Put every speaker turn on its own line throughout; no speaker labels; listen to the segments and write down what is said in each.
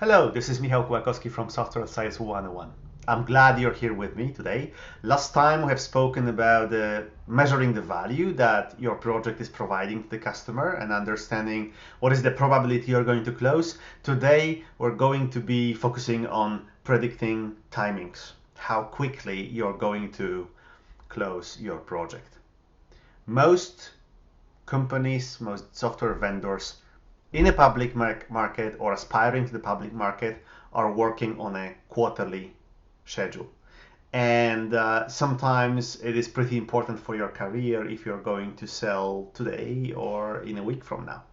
Hello, this is Michał Kłakowski from Software Science 101. I'm glad you're here with me today. Last time we have spoken about measuring the value that your project is providing to the customer and understanding what is the probability you're going to close. Today we're going to be focusing on predicting timings, how quickly you're going to close your project. Most companies, most software vendors in a public market or aspiring to the public market are working on a quarterly schedule. And sometimes it is pretty important for your career if you're going to sell today or in a week from now.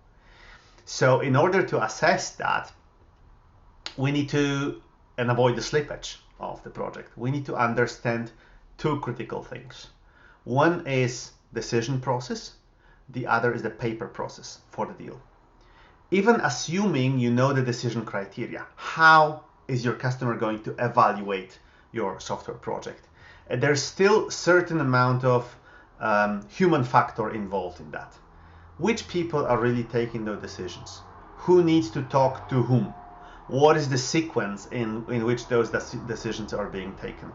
So in order to assess that, we need to, and avoid the slippage of the project, we need to understand two critical things. One is decision process, the other is the paper process for the deal. Even assuming you know the decision criteria, how is your customer going to evaluate your software project? There's still a certain amount of human factor involved in that. Which people are really taking those decisions? Who needs to talk to whom? What is the sequence in which those decisions are being taken?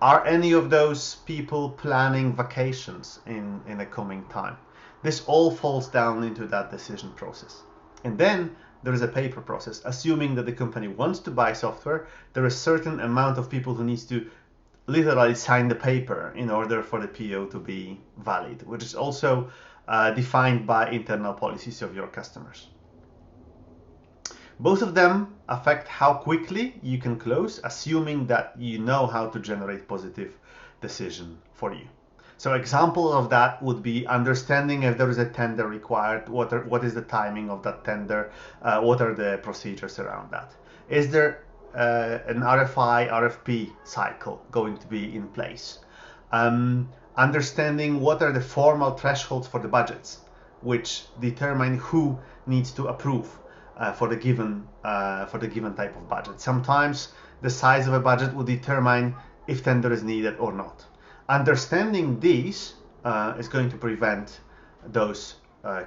Are any of those people planning vacations in a coming time? This all falls down into that decision process. And then there is a paper process. Assuming that the company wants to buy software, there is a certain amount of people who needs to literally sign the paper in order for the PO to be valid, which is also defined by internal policies of your customers. Both of them affect how quickly you can close, assuming that you know how to generate positive decision for you. So example of that would be understanding if there is a tender required, what is the timing of that tender, what are the procedures around that. Is there an RFI, RFP cycle going to be in place? Understanding what are the formal thresholds for the budgets, which determine who needs to approve for the given type of budget. Sometimes the size of a budget will determine if tender is needed or not. Understanding these is going to prevent those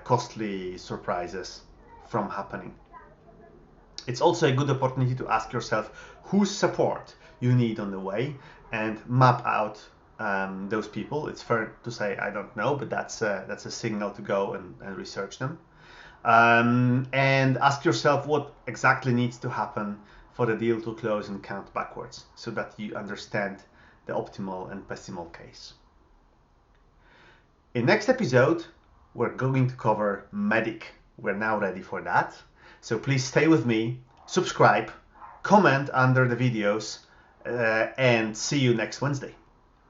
costly surprises from happening. It's also a good opportunity to ask yourself whose support you need on the way and map out those people. It's fair to say I don't know, but that's a signal to go and research them. And ask yourself what exactly needs to happen for the deal to close and count backwards so that you understand the optimal and pessimal case. In next episode, we're going to cover MEDDIC. We're now ready for that. So please stay with me, subscribe, comment under the videos, and see you next Wednesday.